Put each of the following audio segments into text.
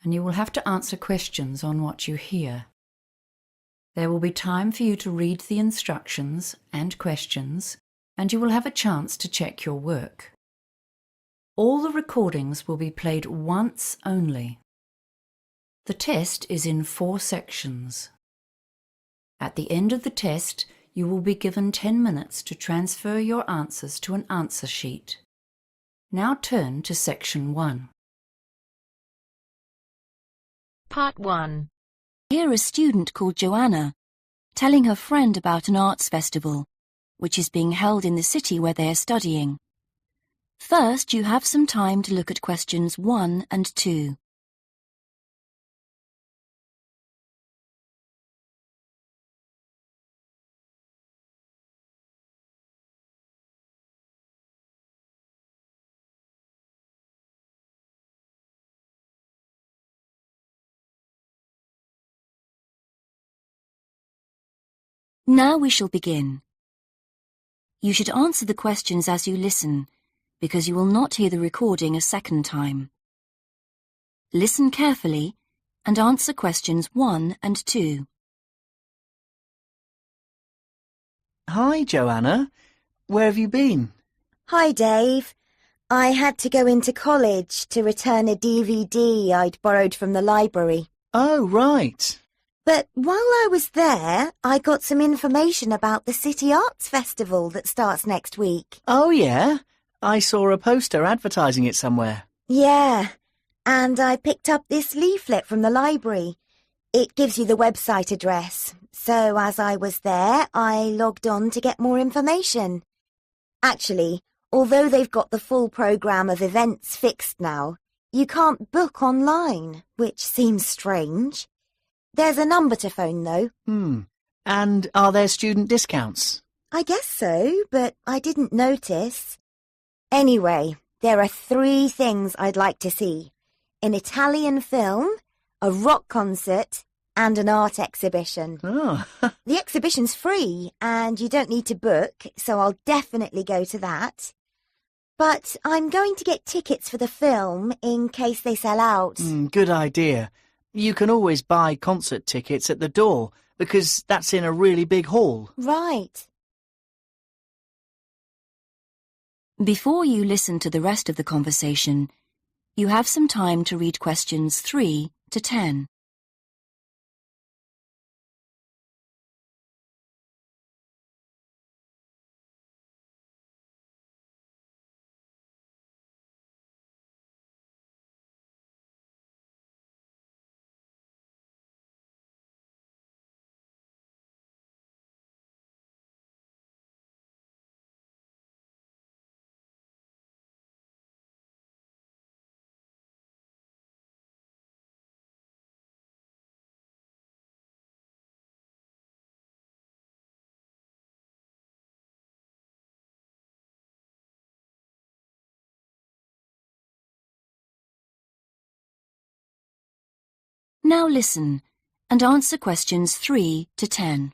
and you will have to answer questions on what you hear. There will be time for you to read the instructions and questions, and you will have a chance to check your work. All the recordings will be played once only. The test is in 4 sections. At the end of the test, you will be given 10 minutes to transfer your answers to an answer sheet. Now turn to Section 1. Part 1. Hear a student called Joanna telling her friend about an arts festival, which is being held in the city where they are studying. First, you have some time to look at questions 1 and 2. Now we shall begin. You should answer the questions as you listen, because you will not hear the recording a second time. Listen carefully and answer questions 1 and 2. Hi, Joanna. Where have you been? Hi, Dave. I had to go into college to return a DVD I'd borrowed from the library. Oh, right. But while I was there, I got some information about the City Arts Festival that starts next week. Oh, yeah? I saw a poster advertising it somewhere. Yeah, and I picked up this leaflet from the library. It gives you the website address. So as I was there, I logged on to get more information. Actually, although they've got the full programme of events fixed now, you can't book online, which seems strange. There's a number to phone, though. And are there student discounts? I guess so, but I didn't notice. Anyway, there are 3 things I'd like to see. An Italian film, a rock concert, and an art exhibition. Oh. The exhibition's free, and you don't need to book, so I'll definitely go to that. But I'm going to get tickets for the film in case they sell out. Good idea. You can always buy concert tickets at the door, because that's in a really big hall. Right. Before you listen to the rest of the conversation, you have some time to read questions 3 to 10. Now listen and answer questions 3 to 10.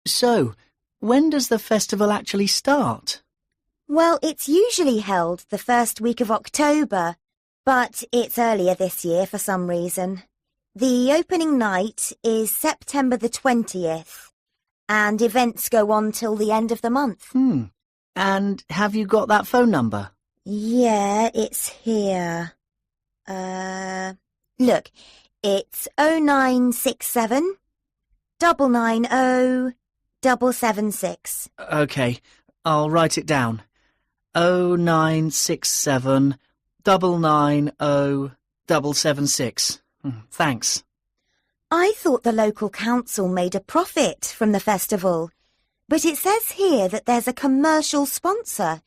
So, when does the festival actually start? Well, it's usually held the first week of October, but it's earlier this year for some reason. The opening night is September the 20th, and events go on till the end of the month. And have you got that phone number? Yeah, it's here. Look, it's 0967 990 776. OK, I'll write it down. 0967 990 776. Thanks. I thought the local council made a profit from the festival, but it says here that there's a commercial sponsor.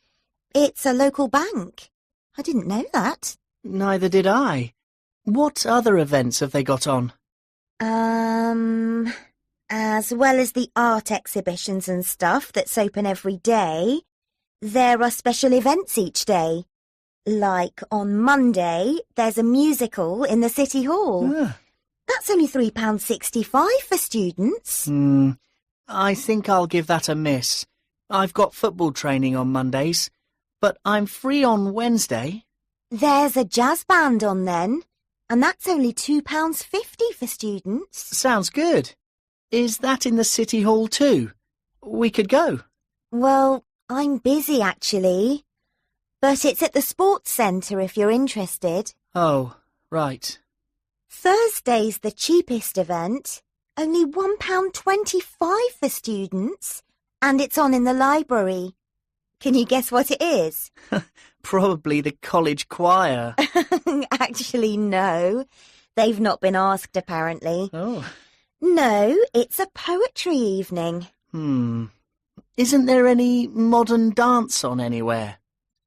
It's a local bank. I didn't know that. Neither did I. What other events have they got on? As well as the art exhibitions and stuff that's open every day, there are special events each day. Like on Monday, there's a musical in the City Hall. That's only £3.65 for students. I think I'll give that a miss. I've got football training on Mondays, but I'm free on Wednesday. There's a jazz band on then, and that's only £2.50 for students. Sounds good. Is that in the City Hall too? We could go. Well, I'm busy actually, but it's at the Sports Centre if you're interested. Oh, right. Thursday's the cheapest event, only £1.25 for students, and it's on in the library. Can you guess what it is? Probably the college choir. Actually, no. They've not been asked, apparently. Oh. No, it's a poetry evening. Isn't there any modern dance on anywhere?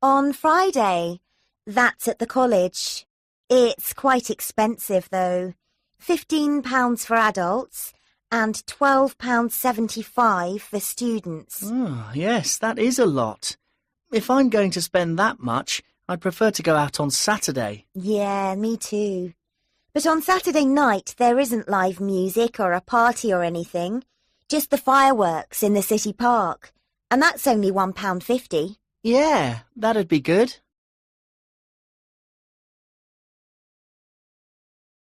On Friday. That's at the college. It's quite expensive, though. £15 for adults and £12.75 for students. Oh, yes, that is a lot. If I'm going to spend that much, I'd prefer to go out on Saturday. Yeah, me too. But on Saturday night there isn't live music or a party or anything. Just the fireworks in the city park. And that's only £1.50. Yeah, that'd be good.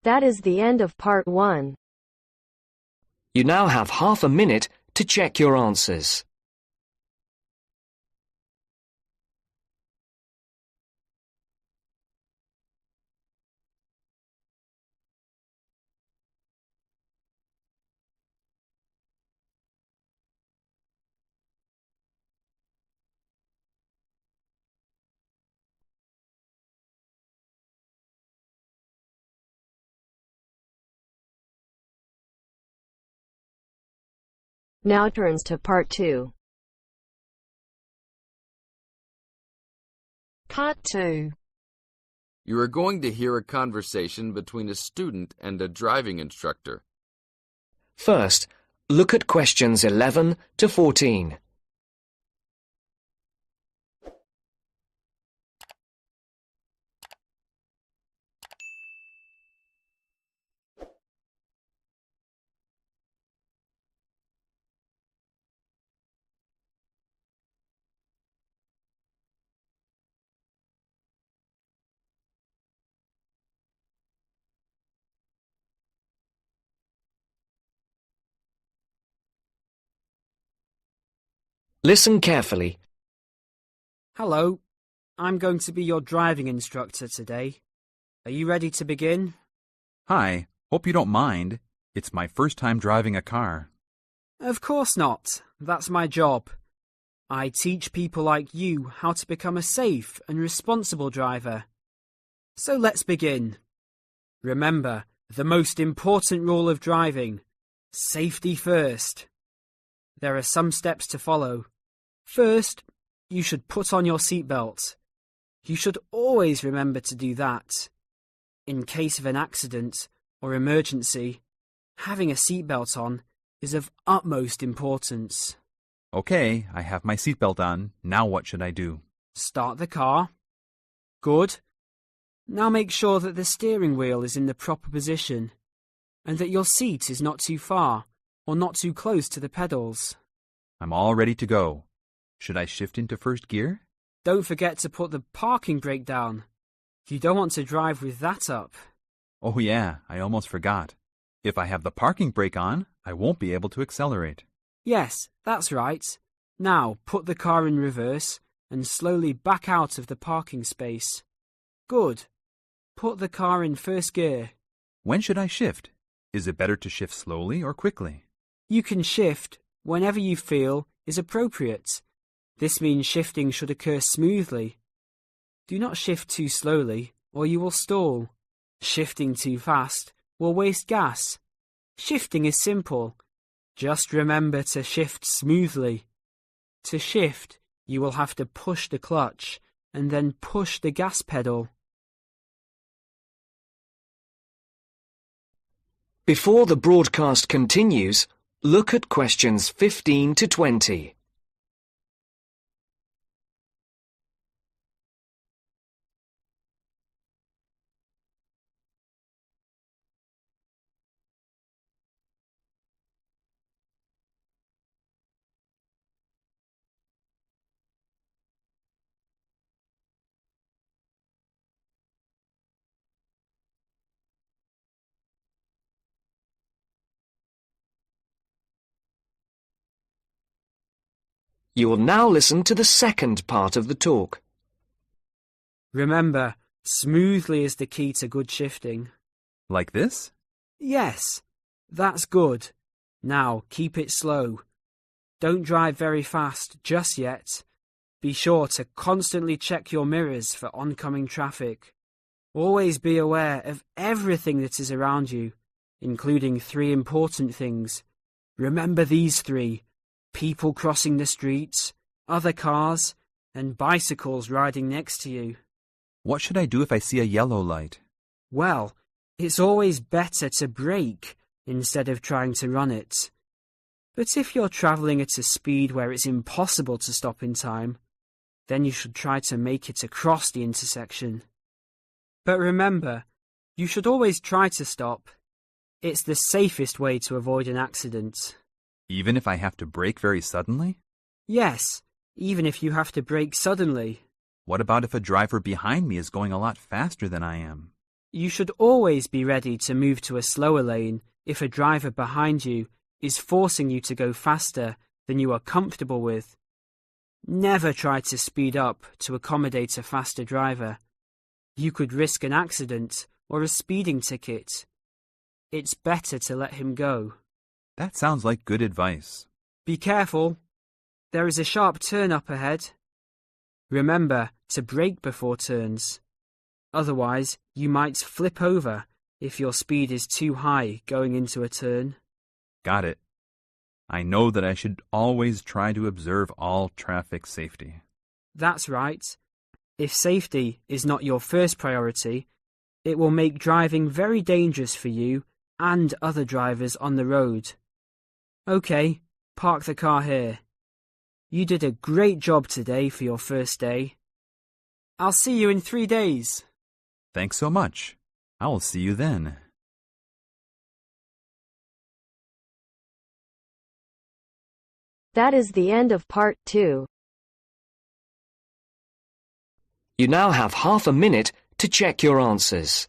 That is the end of part 1. You now have half a minute to check your answers. Now turns to part 2. Part 2. You are going to hear a conversation between a student and a driving instructor. First, look at questions 11 to 14. Listen carefully. Hello, I'm going to be your driving instructor today. Are you ready to begin? Hi, hope you don't mind. It's my first time driving a car. Of course not. That's my job. I teach people like you how to become a safe and responsible driver. So let's begin. Remember, the most important rule of driving: safety first. There are some steps to follow. First, you should put on your seatbelt. You should always remember to do that. In case of an accident or emergency, having a seatbelt on is of utmost importance. Okay, I have my seatbelt on. Now what should I do? Start the car. Good. Now make sure that the steering wheel is in the proper position and that your seat is not too far or not too close to the pedals. I'm all ready to go. Should I shift into first gear? Don't forget to put the parking brake down. You don't want to drive with that up. Oh yeah, I almost forgot. If I have the parking brake on, I won't be able to accelerate. Yes, that's right. Now put the car in reverse and slowly back out of the parking space. Good. Put the car in first gear. When should I shift? Is it better to shift slowly or quickly? You can shift whenever you feel is appropriate. This means shifting should occur smoothly. Do not shift too slowly or you will stall. Shifting too fast will waste gas. Shifting is simple. Just remember to shift smoothly. To shift, you will have to push the clutch and then push the gas pedal. Before the broadcast continues, look at questions 15 to 20. You will now listen to the second part of the talk. Remember, smoothly is the key to good shifting. Like this? Yes, that's good. Now, keep it slow. Don't drive very fast just yet. Be sure to constantly check your mirrors for oncoming traffic. Always be aware of everything that is around you, including 3 important things. Remember these 3: people crossing the streets, other cars, and bicycles riding next to you. What should I do if I see a yellow light? Well, it's always better to brake instead of trying to run it. But if you're travelling at a speed where it's impossible to stop in time, then you should try to make it across the intersection. But remember, you should always try to stop. It's the safest way to avoid an accident. Even if I have to brake very suddenly? Yes, even if you have to brake suddenly. What about if a driver behind me is going a lot faster than I am? You should always be ready to move to a slower lane if a driver behind you is forcing you to go faster than you are comfortable with. Never try to speed up to accommodate a faster driver. You could risk an accident or a speeding ticket. It's better to let him go. That sounds like good advice. Be careful. There is a sharp turn up ahead. Remember to brake before turns. Otherwise, you might flip over if your speed is too high going into a turn. Got it. I know that I should always try to observe all traffic safety. That's right. If safety is not your first priority, it will make driving very dangerous for you and other drivers on the road. Okay, park the car here. You did a great job today for your first day. I'll see you in 3 days. Thanks so much. I will see you then. That is the end of part 2. You now have half a minute to check your answers.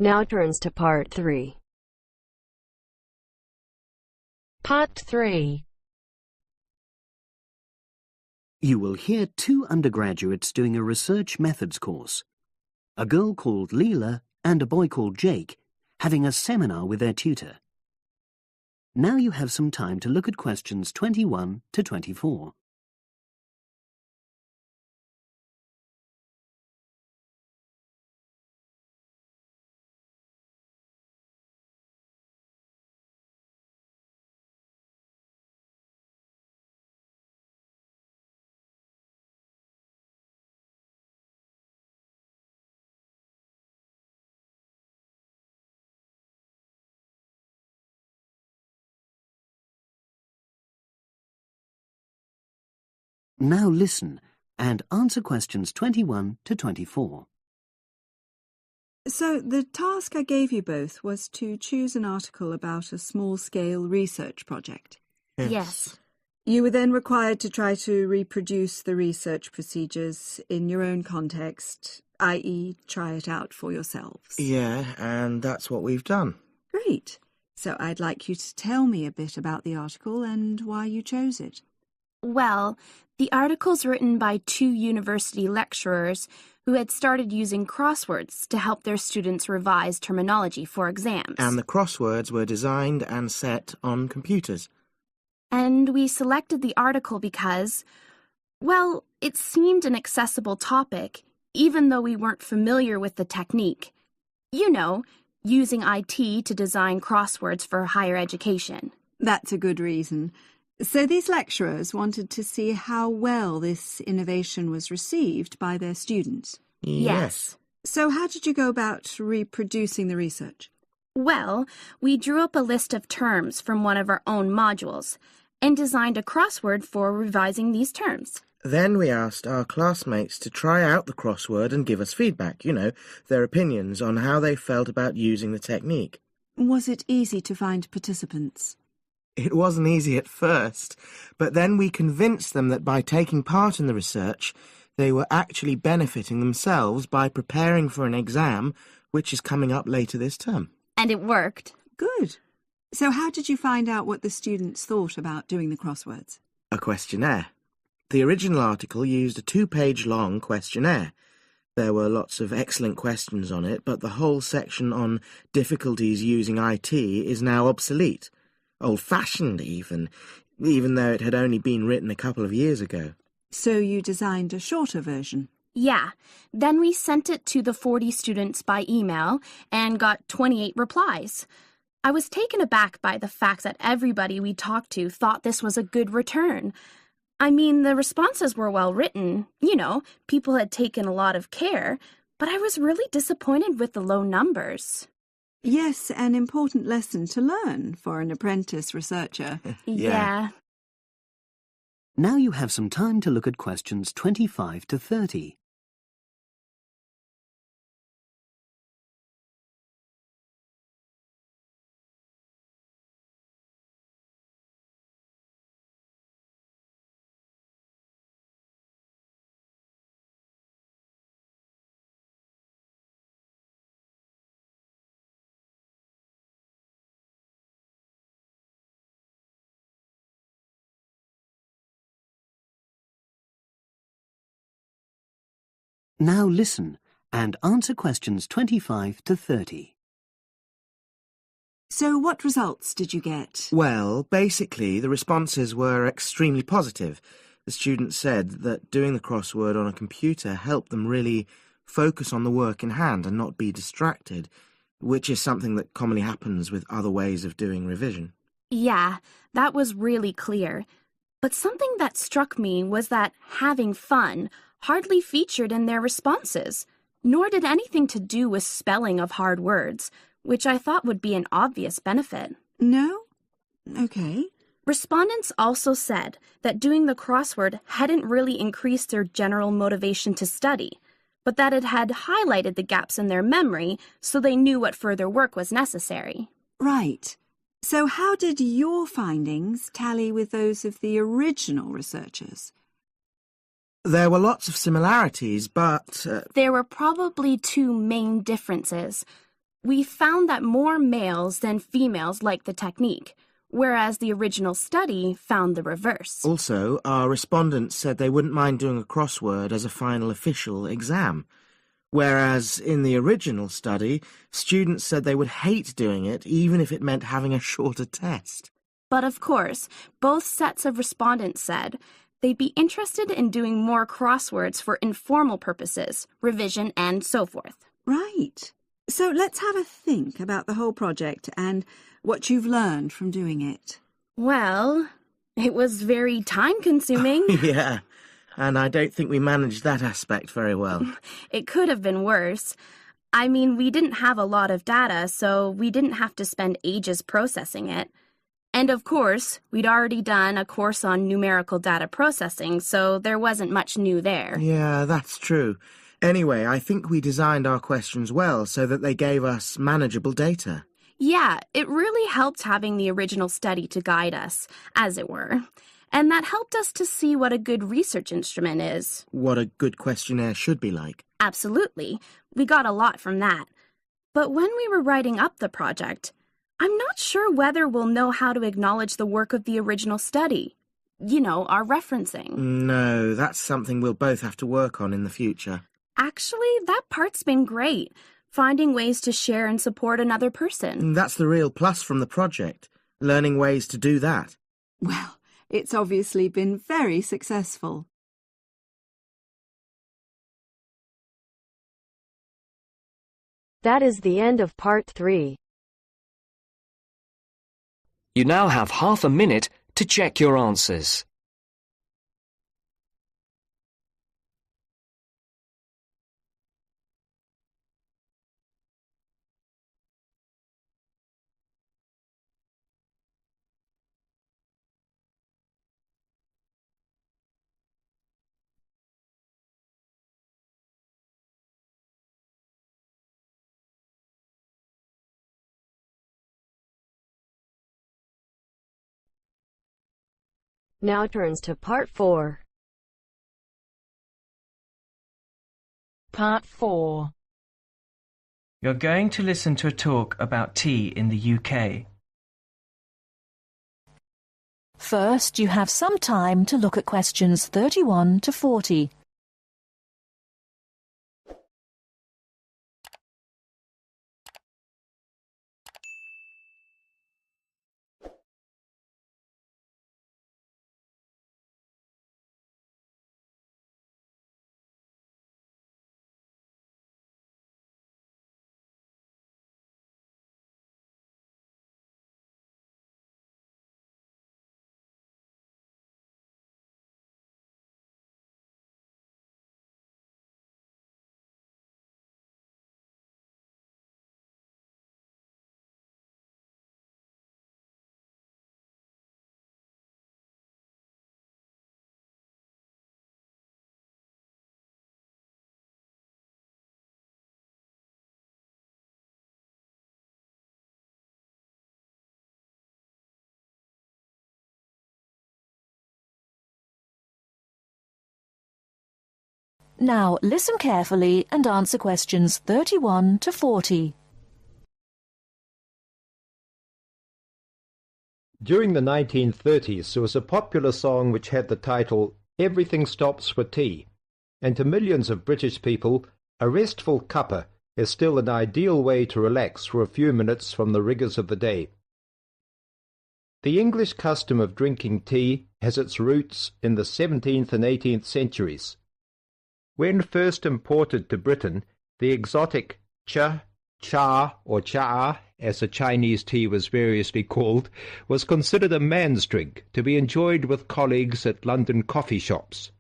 Now turns to part 3. Part 3. You will hear 2 undergraduates doing a research methods course. A girl called Leela and a boy called Jake having a seminar with their tutor. Now you have some time to look at questions 21 to 24. Now listen and answer questions 21 to 24. So the task I gave you both was to choose an article about a small-scale research project. Yes. You were then required to try to reproduce the research procedures in your own context, i.e. try it out for yourselves. Yeah, and that's what we've done. Great. So I'd like you to tell me a bit about the article and why you chose it. Well, the article's written by 2 university lecturers who had started using crosswords to help their students revise terminology for exams. And the crosswords were designed and set on computers. And we selected the article because, well, it seemed an accessible topic, even though we weren't familiar with the technique. You know, using IT to design crosswords for higher education. That's a good reason. So these lecturers wanted to see how well this innovation was received by their students. Yes. So how did you go about reproducing the research? Well, we drew up a list of terms from one of our own modules and designed a crossword for revising these terms. Then we asked our classmates to try out the crossword and give us feedback, their opinions on how they felt about using the technique. Was it easy to find participants? It wasn't easy at first, but then we convinced them that by taking part in the research, they were actually benefiting themselves by preparing for an exam which is coming up later this term. And it worked. Good. So how did you find out what the students thought about doing the crosswords? A questionnaire. The original article used a 2-page long questionnaire. There were lots of excellent questions on it, but the whole section on difficulties using IT is now obsolete. Old-fashioned, even though it had only been written a couple of years ago. So you designed a shorter version? Yeah. Then we sent it to the 40 students by email and got 28 replies. I was taken aback by the fact that everybody we talked to thought this was a good return. I mean, the responses were well written. People had taken a lot of care, but I was really disappointed with the low numbers. Yes, an important lesson to learn for an apprentice researcher. Yeah. Now you have some time to look at questions 25 to 30. Now listen and answer questions 25 to 30. So what results did you get? Well, basically, the responses were extremely positive. The students said that doing the crossword on a computer helped them really focus on the work in hand and not be distracted, which is something that commonly happens with other ways of doing revision. Yeah, that was really clear. But something that struck me was that having fun hardly featured in their responses, nor did anything to do with spelling of hard words, which I thought would be an obvious benefit. No? Okay. Respondents also said that doing the crossword hadn't really increased their general motivation to study, but that it had highlighted the gaps in their memory so they knew what further work was necessary. Right. So how did your findings tally with those of the original researchers? There were lots of similarities, but... There were probably two main differences. We found that more males than females liked the technique, whereas the original study found the reverse. Also, our respondents said they wouldn't mind doing a crossword as a final official exam, whereas in the original study, students said they would hate doing it even if it meant having a shorter test. But of course, both sets of respondents said they'd be interested in doing more crosswords for informal purposes, revision, and so forth. Right. So let's have a think about the whole project and what you've learned from doing it. Well, it was very time-consuming. Yeah, and I don't think we managed that aspect very well. It could have been worse. I mean, we didn't have a lot of data, so we didn't have to spend ages processing it. And of course, we'd already done a course on numerical data processing, so there wasn't much new there. Yeah, that's true. Anyway, I think we designed our questions well so that they gave us manageable data. Yeah, it really helped having the original study to guide us, as it were. And that helped us to see what a good research instrument is. What a good questionnaire should be like. Absolutely. We got a lot from that. But when we were writing up the project, I'm not sure whether we'll know how to acknowledge the work of the original study. Our referencing. No, that's something we'll both have to work on in the future. Actually, that part's been great. Finding ways to share and support another person. That's the real plus from the project, learning ways to do that. Well, it's obviously been very successful. That is the end of part 3. You now have half a minute to check your answers. Now turns to Part 4. Part 4. You're going to listen to a talk about tea in the UK. First, you have some time to look at questions 31 to 40. Now listen carefully and answer questions 31 to 40. During the 1930s, there was a popular song which had the title, "Everything Stops for Tea," and to millions of British people, a restful cuppa is still an ideal way to relax for a few minutes from the rigours of the day. The English custom of drinking tea has its roots in the 17th and 18th centuries. When first imported to Britain, the exotic cha, or cha, as the Chinese tea was variously called, was considered a man's drink to be enjoyed with colleagues at London coffee shops.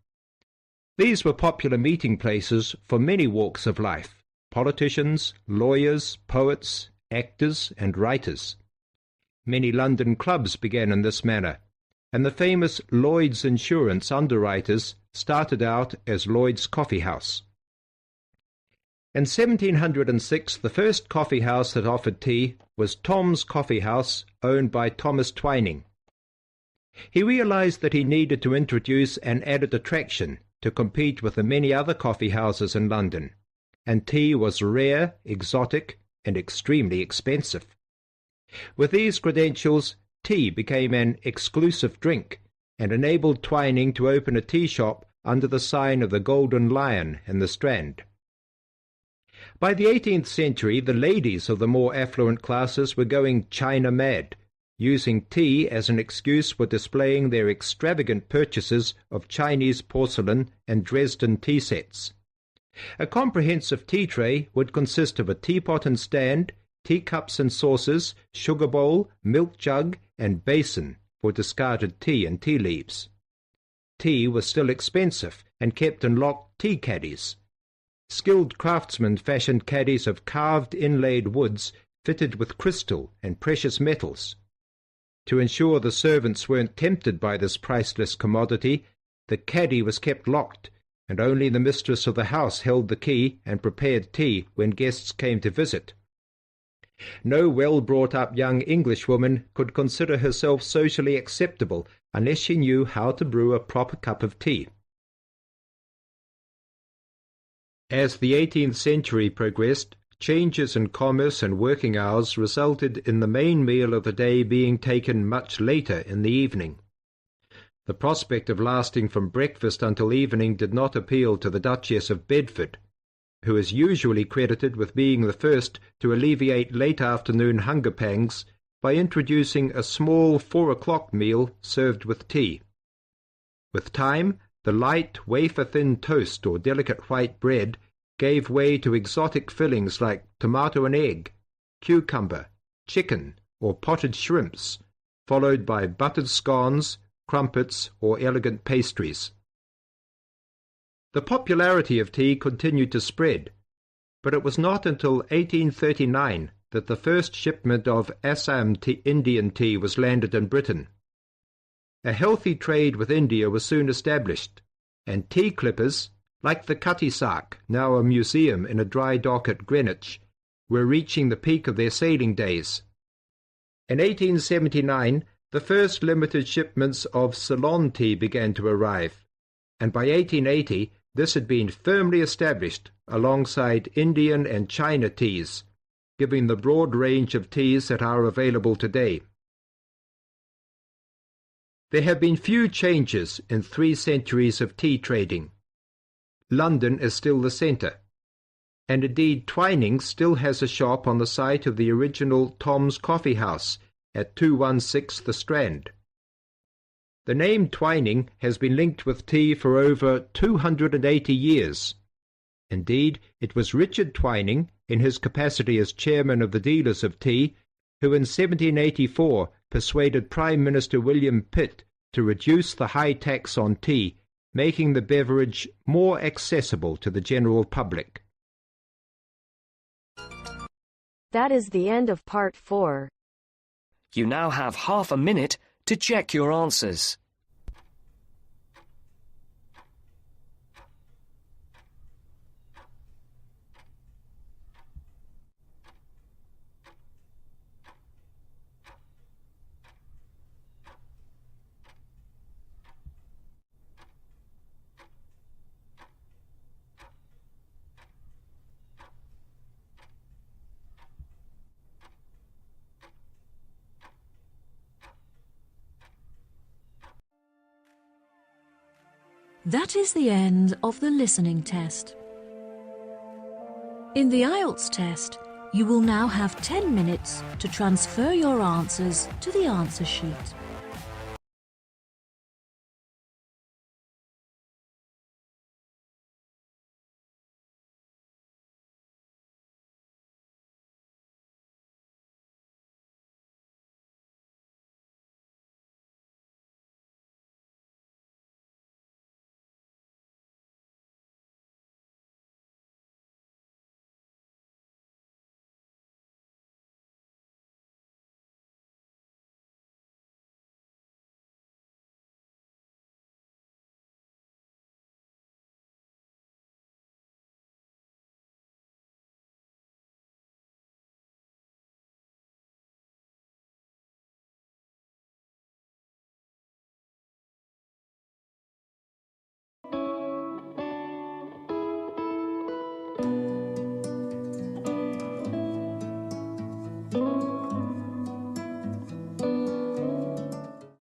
These were popular meeting places for many walks of life: politicians, lawyers, poets, actors, and writers. Many London clubs began in this manner, and the famous Lloyd's Insurance underwriters started out as Lloyd's Coffee House. In 1706, the first coffee house that offered tea was Tom's Coffee House, owned by Thomas Twining. He realized that he needed to introduce an added attraction to compete with the many other coffee houses in London, and tea was rare, exotic, and extremely expensive. With these credentials, tea became an exclusive drink and enabled Twining to open a tea shop under the sign of the Golden Lion in the Strand. By the 18th century, the ladies of the more affluent classes were going China mad, using tea as an excuse for displaying their extravagant purchases of Chinese porcelain and Dresden tea sets. A comprehensive tea tray would consist of a teapot and stand, teacups and saucers, sugar bowl, milk jug, and basin for discarded tea and tea leaves. Tea was still expensive and kept in locked tea caddies. Skilled craftsmen fashioned caddies of carved inlaid woods fitted with crystal and precious metals. To ensure the servants weren't tempted by this priceless commodity, the caddy was kept locked, and only the mistress of the house held the key and prepared tea when guests came to visit. No well-brought-up young Englishwoman could consider herself socially acceptable unless she knew how to brew a proper cup of tea. As the 18th century progressed, changes in commerce and working hours resulted in the main meal of the day being taken much later in the evening. The prospect of lasting from breakfast until evening did not appeal to the Duchess of Bedford, who is usually credited with being the first to alleviate late afternoon hunger pangs by introducing a small 4 o'clock meal served with tea. With time, the light, wafer-thin toast or delicate white bread gave way to exotic fillings like tomato and egg, cucumber, chicken, or potted shrimps, followed by buttered scones, crumpets, or elegant pastries. The popularity of tea continued to spread, but it was not until 1839 that the first shipment of Assam Indian tea was landed in Britain. A healthy trade with India was soon established, and tea clippers, like the Cutty Sark, now a museum in a dry dock at Greenwich, were reaching the peak of their sailing days. In 1879, The first limited shipments of Ceylon tea began to arrive, and by 1880 this had been firmly established alongside Indian and China teas, giving the broad range of teas that are available today. There have been few changes in 3 centuries of tea trading. London is still the centre, and indeed Twinings still has a shop on the site of the original Tom's Coffee House at 216 The Strand. The name Twining has been linked with tea for over 280 years. Indeed, it was Richard Twining, in his capacity as chairman of the dealers of tea, who in 1784 persuaded Prime Minister William Pitt to reduce the high tax on tea, making the beverage more accessible to the general public. That is the end of part 4. You now have half a minute to check your answers. That is the end of the listening test. In the IELTS test, you will now have 10 minutes to transfer your answers to the answer sheet.